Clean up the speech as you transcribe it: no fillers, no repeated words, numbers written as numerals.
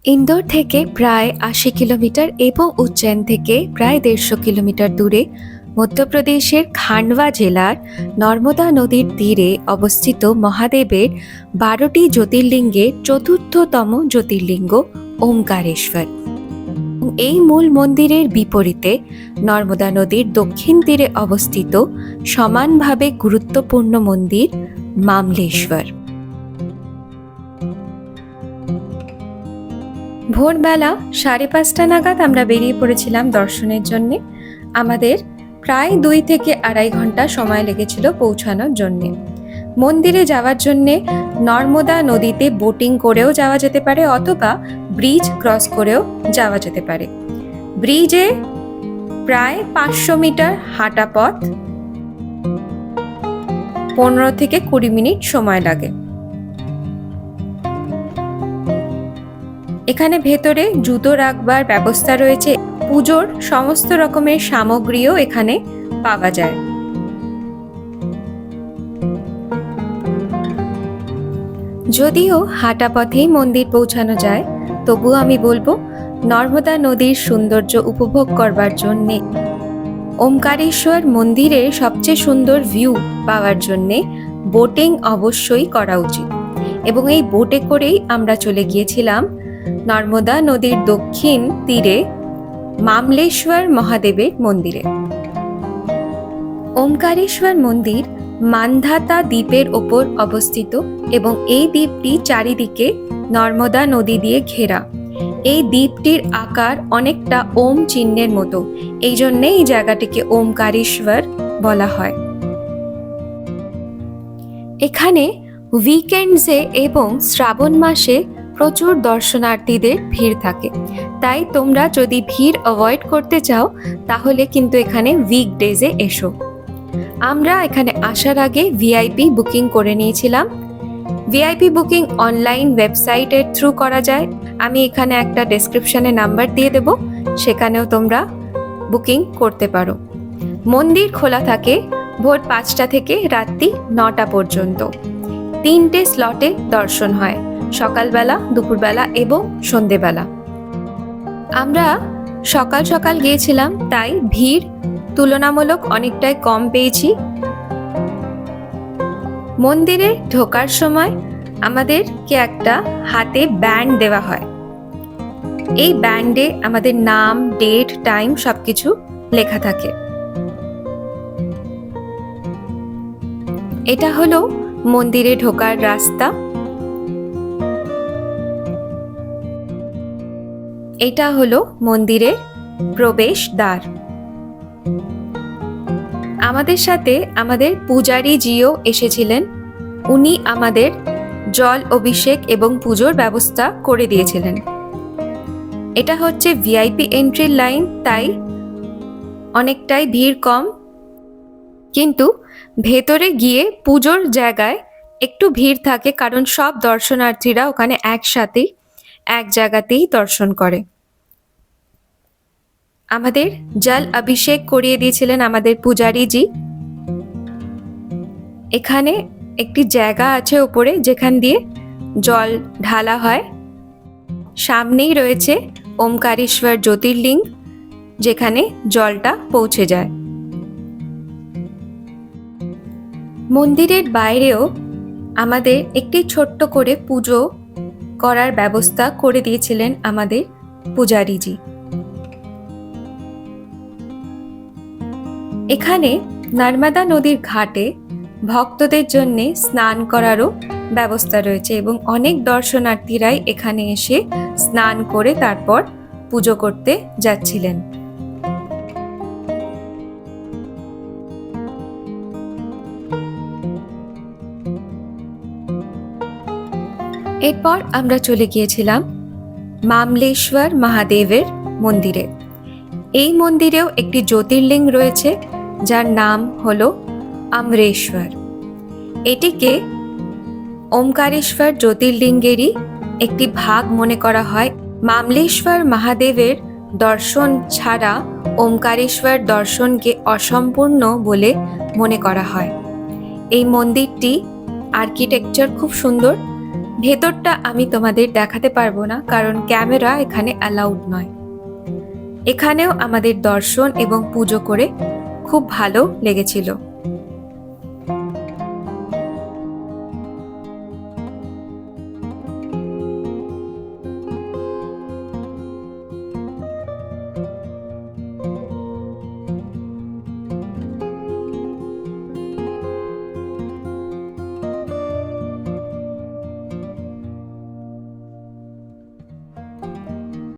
ইন্দোর থেকে প্রায় ৮০ কিলোমিটার এবং উজ্জৈন থেকে প্রায় ১৫০ কিলোমিটার দূরে মধ্যপ্রদেশের খান্ডবা জেলার নর্মদা নদীর তীরে অবস্থিত মহাদেবের ১২টি জ্যোতির্লিঙ্গের চতুর্থতম জ্যোতির্লিঙ্গ ওমকারেশ্বর। এই মূল মন্দিরের বিপরীতে নর্মদা নদীর দক্ষিণ তীরে অবস্থিত সমানভাবে গুরুত্বপূর্ণ মন্দির মামলেশ্বর। ভোরবেলা ৫:৩০ নাগাদ আমরা বেরিয়ে পড়েছিলাম দর্শনের জন্যে। আমাদের প্রায় ২ থেকে ২.৫ ঘন্টা সময় লেগেছিল পৌঁছানোর জন্যে। মন্দিরে যাওয়ার জন্যে নর্মদা নদীতে বোটিং করেও যাওয়া যেতে পারে অথবা ব্রিজ ক্রস করেও যাওয়া যেতে পারে। ব্রিজে প্রায় ৫০০ মিটার হাঁটা পথ, ১৫ থেকে ২০ মিনিট সময় লাগে। এখানে ভেতরে জুতো রাখবার ব্যবস্থা রয়েছে। পুজোর সমস্ত রকমের সামগ্রীও এখানে পাওয়া যায়। যদিও হাঁটা পথেই মন্দির পৌঁছানো যায়, তবুও আমি বলবো নর্মদা নদীর সৌন্দর্য উপভোগ করবার জন্যে ওমকারেশ্বর মন্দিরের সবচেয়ে সুন্দর ভিউ পাওয়ার জন্যে বোটিং অবশ্যই করা উচিত। এবং এই বোটে করেই আমরা চলে গিয়েছিলাম নর্মদা নদীর দক্ষিণ তীরে মামলেশ্বর মহাদেবের মন্দিরে। ওমকারেশ্বর মন্দির মান্ধাতা দ্বীপের ওপর অবস্থিত এবং এই দ্বীপটি চারিদিকে নর্মদা নদী দিয়ে ঘেরা। এই দ্বীপটির আকার অনেকটা ওম চিহ্নের মতো, এই জন্যে এই জায়গাটিকে ওমকারেশ্বর বলা হয়। এখানে উইকেন্ডসে এবং শ্রাবণ মাসে প্রচুর দর্শনার্থীদের ভিড় থাকে, তাই তোমরা যদি ভিড় অ্যাভয়েড করতে চাও তাহলে কিন্তু এখানে উইকডেজে এসো। আমরা এখানে আসার আগে ভিআইপি বুকিং করে নিয়েছিলাম। ভিআইপি বুকিং অনলাইন ওয়েবসাইটের থ্রু করা যায়। আমি এখানে একটা ডেসক্রিপশনে নাম্বার দিয়ে দেব, সেখানেও তোমরা বুকিং করতে পারো। মন্দির খোলা থাকে ভোর ৫টা থেকে রাত্রি ৯টা পর্যন্ত। ৩টে স্লটে দর্শন হয়, সকালবেলা, দুপুরবেলা এবং সন্ধেবেলা। আমরা সকাল সকাল গিয়েছিলাম, তাই ভিড় তুলনামূলক অনেকটাই কম পেয়েছি। মন্দিরে ঢোকার সময় আমাদেরকে একটা হাতে ব্যান্ড দেওয়া হয়। এই ব্যান্ডে আমাদের নাম, ডেট, টাইম সবকিছু লেখা থাকে। এটা হলো মন্দিরে ঢোকার রাস্তা। এটা হলো মন্দিরের প্রবেশ দ্বার। আমাদের সাথে আমাদের পূজারী জিও এসেছিলেন। উনি আমাদের জল অভিষেক এবং পুজোর ব্যবস্থা করে দিয়েছিলেন। এটা হচ্ছে ভিআইপি এন্ট্রির লাইন, তাই অনেকটাই ভিড় কম, কিন্তু ভেতরে গিয়ে পুজোর জায়গায় একটু ভিড় থাকে, কারণ সব দর্শনার্থীরা ওখানে একসাথে এক জায়গাতেই দর্শন করে। আমাদের জল অভিষেক করিয়ে দিয়েছিলেন আমাদের পূজারীজি। এখানে একটি জায়গা আছে উপরে যেখান দিয়ে জল ঢালা হয়। সামনেই রয়েছে ওমকারেশ্বর জ্যোতির্লিঙ্গ, যেখানে জলটা পৌঁছে যায়। মন্দিরের বাইরেও আমাদের একটি ছোট্ট করে পুজো করার ব্যবস্থা করে দিয়েছিলেন আমাদের পূজারীজি। এখানে নর্মদা নদীর ঘাটে ভক্তদের জন্য স্নান করারও ব্যবস্থা রয়েছে এবং অনেক দর্শনার্থীরাই এখানে এসে স্নান করে তারপর পুজো করতে যাচ্ছিলেন। এরপর আমরা চলে গিয়েছিলাম মামলেশ্বর মহাদেবের মন্দিরে। এই মন্দিরেও একটি জ্যোতির্লিঙ্গ রয়েছে, যার নাম হলো অমরেশ্বর। এটিকে ওমকারেশ্বর জ্যোতির্লিঙ্গেরই একটি ভাগ মনে করা হয়। মামলেশ্বর মহাদেবের দর্শন ছাড়া ওমকারেশ্বর দর্শনকে অসম্পূর্ণ বলে মনে করা হয়। এই মন্দিরটি আর্কিটেকচার খুব সুন্দর। ভেতরটা আমি তোমাদের দেখাতে পারবো না, কারণ ক্যামেরা এখানে অ্যালাউড নয়। এখানেও আমাদের দর্শন এবং পুজো করে খুব ভালো লেগেছিল।